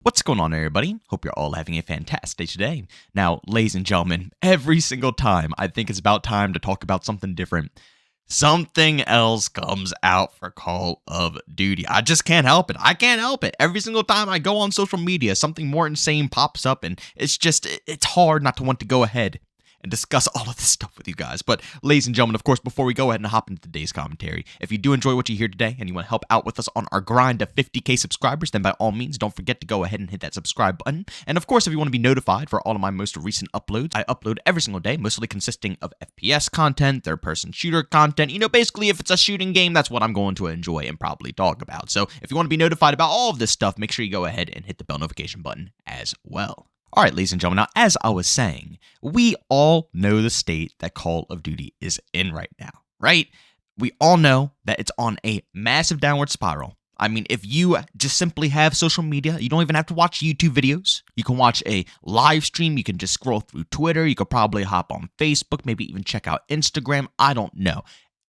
What's going on, everybody? Hope you're all having a fantastic day today. Now, ladies and gentlemen, every single time I think it's about time to talk about something different, something else comes out for Call of Duty. I just can't help it. I can't help it. Every single time I go on social media, something more insane pops up, and it's hard not to want to go ahead and discuss all of this stuff with you guys. But ladies and gentlemen, of course, before we go ahead and hop into today's commentary, if you do enjoy what you hear today and you want to help out with us on our grind to 50k subscribers, then by all means, don't forget to go ahead and hit that subscribe button. And of course, if you want to be notified for all of my most recent uploads, I upload every single day, mostly consisting of FPS content, third-person shooter content. Basically, if it's a shooting game, that's what I'm going to enjoy and probably talk about. So if you want to be notified about all of this stuff, make sure you go ahead and hit the bell notification button as well. All right, ladies and gentlemen, now as I was saying, we all know the state that Call of Duty is in right now, right? We all know that it's on a massive downward spiral. I mean, if you just simply have social media, you don't even have to watch YouTube videos. You can watch a live stream. You can just scroll through Twitter. You could probably hop on Facebook, maybe even check out Instagram. I don't know.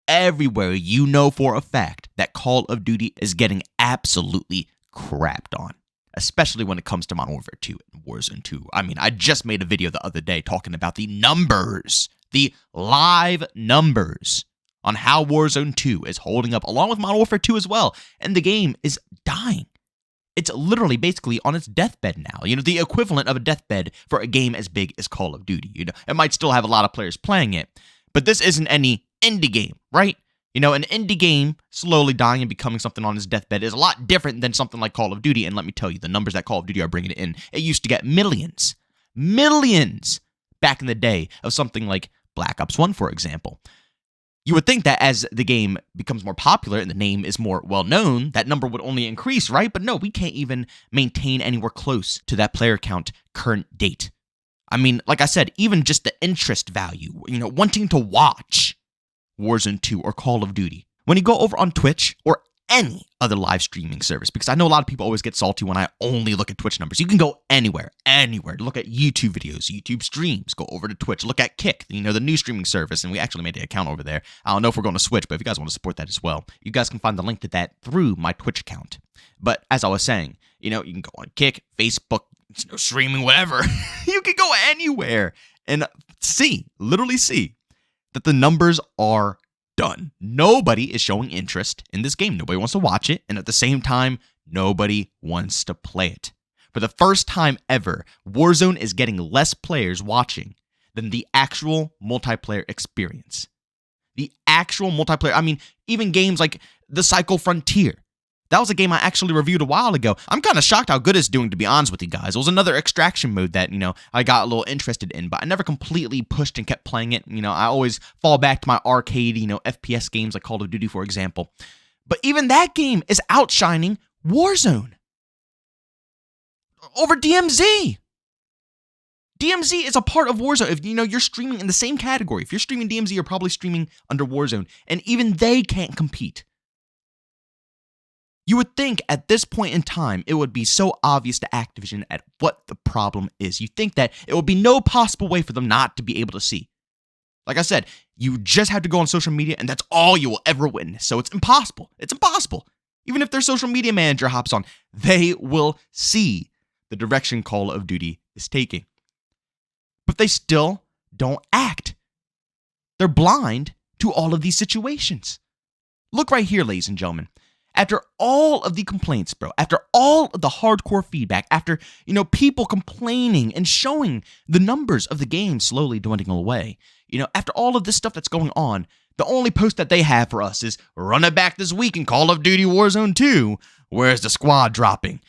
Everywhere you know for a fact that Call of Duty is getting absolutely crapped on. Especially when it comes to Modern Warfare 2 and Warzone 2. I mean, I just made a video the other day talking about the numbers, the live numbers on how Warzone 2 is holding up, along with Modern Warfare 2 as well, and the game is dying. It's literally basically on its deathbed now. The equivalent of a deathbed for a game as big as Call of Duty. It might still have a lot of players playing it, but this isn't any indie game, right? An indie game slowly dying and becoming something on its deathbed is a lot different than something like Call of Duty. And let me tell you, the numbers that Call of Duty are bringing in, it used to get millions back in the day of something like Black Ops 1, for example. You would think that as the game becomes more popular and the name is more well-known, that number would only increase, right? But no, we can't even maintain anywhere close to that player count current date. I mean, like I said, even just the interest value, wanting to watch Warzone 2 or Call of Duty. When you go over on Twitch or any other live streaming service, because I know a lot of people always get salty when I only look at Twitch numbers. You can go anywhere. Look at YouTube videos, YouTube streams, go over to Twitch, look at Kick, the new streaming service, and we actually made an account over there. I don't know if we're going to switch, but if you guys want to support that as well, you guys can find the link to that through my Twitch account. But as I was saying, you can go on Kick, Facebook, streaming, whatever. You can go anywhere and literally see that the numbers are done. Nobody is showing interest in this game. Nobody wants to watch it, and at the same time, nobody wants to play it. For the first time ever, Warzone is getting less players watching than the actual multiplayer experience. The actual multiplayer, I mean, even games like The Cycle Frontier. That was a game I actually reviewed a while ago. I'm kind of shocked how good it's doing, to be honest with you guys. It was another extraction mode that, I got a little interested in, but I never completely pushed and kept playing it. I always fall back to my arcade, FPS games like Call of Duty, for example. But even that game is outshining Warzone over DMZ. DMZ is a part of Warzone. If you're streaming in the same category, if you're streaming DMZ, you're probably streaming under Warzone, and even they can't compete. You would think at this point in time, it would be so obvious to Activision at what the problem is. You think that it would be no possible way for them not to be able to see. Like I said, you just have to go on social media, and that's all you will ever witness. So it's impossible. It's impossible. Even if their social media manager hops on, they will see the direction Call of Duty is taking. But they still don't act. They're blind to all of these situations. Look right here, ladies and gentlemen. After all of the complaints, bro, after all of the hardcore feedback, after, people complaining and showing the numbers of the game slowly dwindling away, after all of this stuff that's going on, the only post that they have for us is run it back this week in Call of Duty Warzone 2. Where's the squad dropping?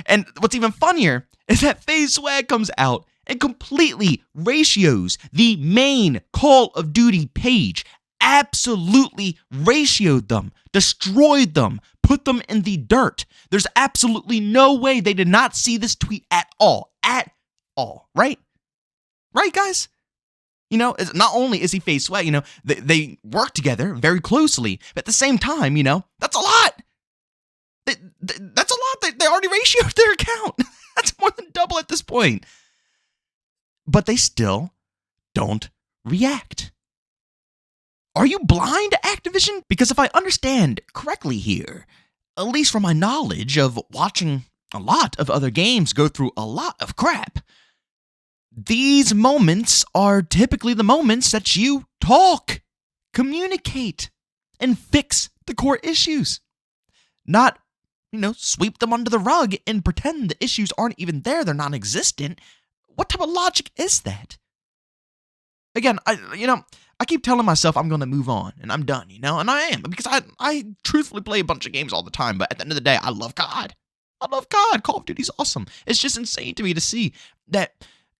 And what's even funnier is that FaZe Swag comes out and completely ratios the main Call of Duty page. Absolutely ratioed them, destroyed them, put them in the dirt. There's absolutely no way they did not see this tweet at all, right? Right, guys? Not only is he FaZe Swag, they work together very closely, but at the same time, that's a lot. That's a lot. They already ratioed their account. That's more than double at this point. But they still don't react. Are you blind, Activision? Because if I understand correctly here, at least from my knowledge of watching a lot of other games go through a lot of crap. These moments are typically the moments that you talk, communicate, and fix the core issues. Not, sweep them under the rug and pretend the issues aren't even there, they're non-existent. What type of logic is that? Again, I keep telling myself I'm going to move on and I'm done, and I am, because I truthfully play a bunch of games all the time, but at the end of the day, I love God. I love God. Call of Duty's awesome. It's just insane to me to see that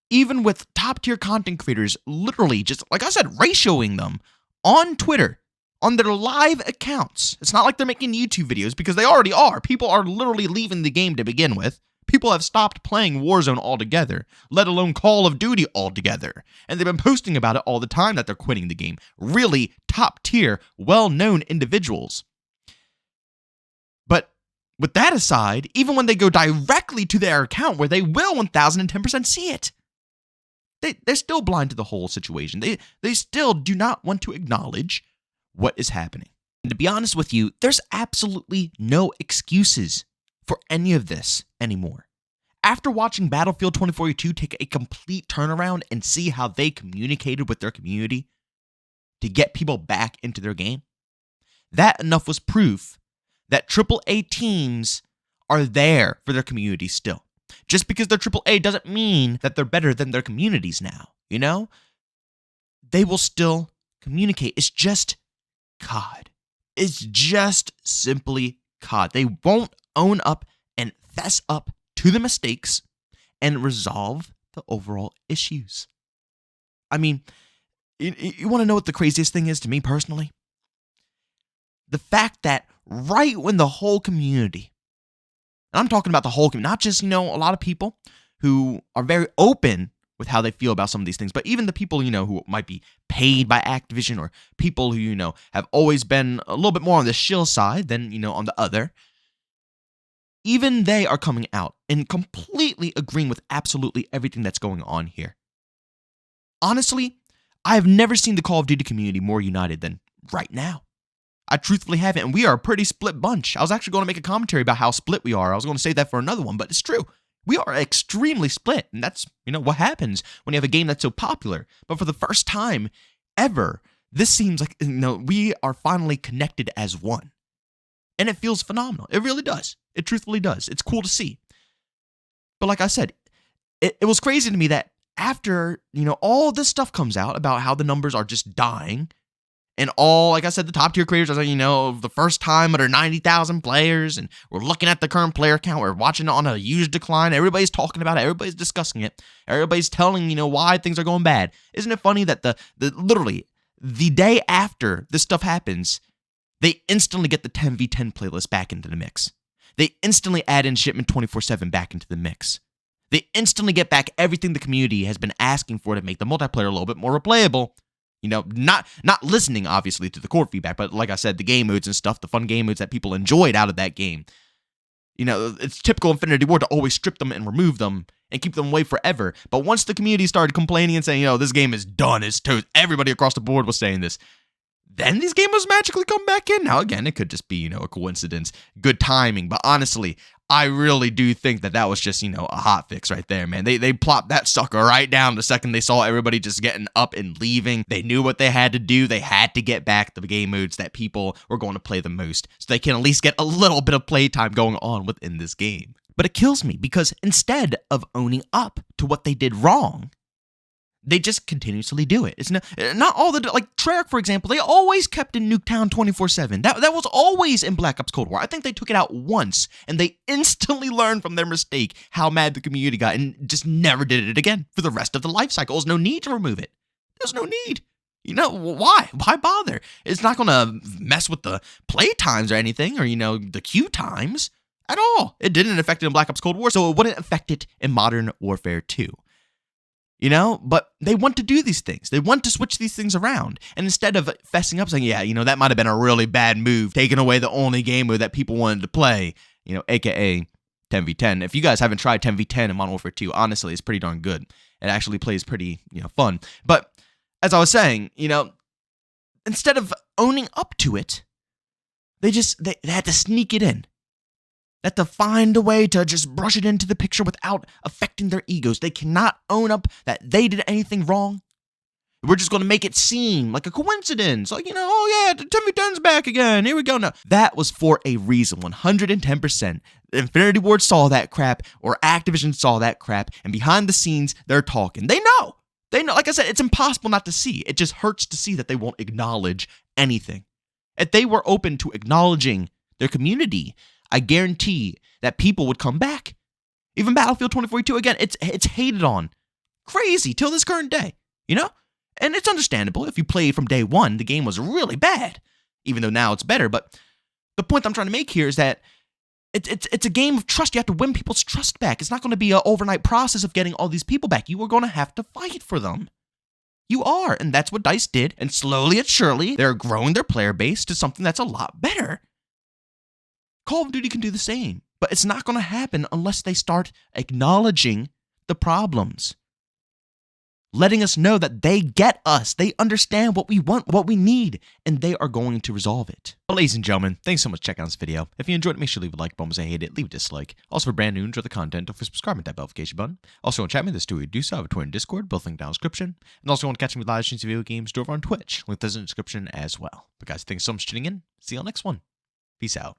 even with top-tier content creators, literally just, like I said, ratioing them on Twitter, on their live accounts. It's not like they're making YouTube videos, because they already are. People are literally leaving the game to begin with. People have stopped playing Warzone altogether, let alone Call of Duty altogether. And they've been posting about it all the time that they're quitting the game. Really top-tier, well-known individuals. But with that aside, even when they go directly to their account where they will 1010% see it, they're still blind to the whole situation. They still do not want to acknowledge what is happening. And to be honest with you, there's absolutely no excuses for any of this anymore. After watching Battlefield 2042 take a complete turnaround and see how they communicated with their community to get people back into their game, that enough was proof that AAA teams are there for their community still. Just because they're AAA doesn't mean that they're better than their communities now, They will still communicate. It's just COD. It's just simply COD. They won't own up and fess up to the mistakes and resolve the overall issues. I mean, you want to know what the craziest thing is to me personally? The fact that right when the whole community, and I'm talking about the whole community, not just, a lot of people who are very open with how they feel about some of these things, but even the people, who might be paid by Activision, or people who, have always been a little bit more on the shill side than, on the other. Even they are coming out and completely agreeing with absolutely everything that's going on here. Honestly, I have never seen the Call of Duty community more united than right now. I truthfully haven't, and we are a pretty split bunch. I was actually going to make a commentary about how split we are. I was going to save that for another one, but it's true. We are extremely split, and that's, what happens when you have a game that's so popular. But for the first time ever, this seems like, we are finally connected as one. And it feels phenomenal. It really does. It truthfully does. It's cool to see. But like I said, it was crazy to me that after, all this stuff comes out about how the numbers are just dying, and all, like I said, the top tier creators are saying, the first time under 90,000 players, and we're looking at the current player count, we're watching it on a huge decline, everybody's talking about it, everybody's discussing it, everybody's telling, why things are going bad. Isn't it funny that the literally, the day after this stuff happens, they instantly get the 10v10 playlist back into the mix. They instantly add in Shipment 24/7 back into the mix. They instantly get back everything the community has been asking for to make the multiplayer a little bit more replayable. Not listening, obviously, to the core feedback, but like I said, the game modes and stuff, the fun game modes that people enjoyed out of that game. It's typical Infinity Ward to always strip them and remove them and keep them away forever. But once the community started complaining and saying, this game is done, it's toast, everybody across the board was saying this, then these gamers magically come back in. Now, again, it could just be, a coincidence, good timing, but honestly, I really do think that was just, a hot fix right there, man. They plopped that sucker right down the second they saw everybody just getting up and leaving. They knew what they had to do. They had to get back the game modes that people were going to play the most, so they can at least get a little bit of playtime going on within this game. But it kills me, because instead of owning up to what they did wrong, they just continuously do it. It's not all the, like Treyarch, for example, they always kept in Nuketown 24/7. That was always in Black Ops Cold War. I think they took it out once, and they instantly learned from their mistake how mad the community got, and just never did it again for the rest of the life cycle. There's no need to remove it. There's no need. Why? Why bother? It's not going to mess with the play times or anything, or, the queue times at all. It didn't affect it in Black Ops Cold War, so it wouldn't affect it in Modern Warfare 2. But they want to do these things. They want to switch these things around. And instead of fessing up, saying, that might have been a really bad move, taking away the only game mode that people wanted to play, aka 10v10. If you guys haven't tried 10v10 in Modern Warfare 2, honestly, it's pretty darn good. It actually plays pretty, fun. But as I was saying, instead of owning up to it, they had to sneak it in. That to find a way to just brush it into the picture without affecting their egos. They cannot own up that they did anything wrong. We're just going to make it seem like a coincidence. Like, oh yeah, Timmy Dunn's back again. Here we go. No, that was for a reason, 110%. Infinity Ward saw that crap, or Activision saw that crap, and behind the scenes, they're talking. They know. Like I said, it's impossible not to see. It just hurts to see that they won't acknowledge anything. If they were open to acknowledging their community, I guarantee that people would come back. Even Battlefield 2042, again, it's hated on. Crazy, till this current day, And it's understandable. If you played from day one, the game was really bad, even though now it's better. But the point I'm trying to make here is that it's a game of trust. You have to win people's trust back. It's not going to be an overnight process of getting all these people back. You are going to have to fight for them. You are, and that's what DICE did. And slowly and surely, they're growing their player base to something that's a lot better. Call of Duty can do the same, but it's not going to happen unless they start acknowledging the problems. Letting us know that they get us. They understand what we want, what we need, and they are going to resolve it. Well, ladies and gentlemen, thanks so much for checking out this video. If you enjoyed it, make sure to leave a like button. If you hate it, leave a dislike. Also, for brand new, enjoy the content, don't forget to subscribe and that notification button. Also, want to chat me, this do do so. I have a Twitter and Discord, both linked down in the description. And also, want to catch me with live streams of video games, do over on Twitch. Link is in the description as well. But guys, thanks so much for tuning in. See you on the next one. Peace out.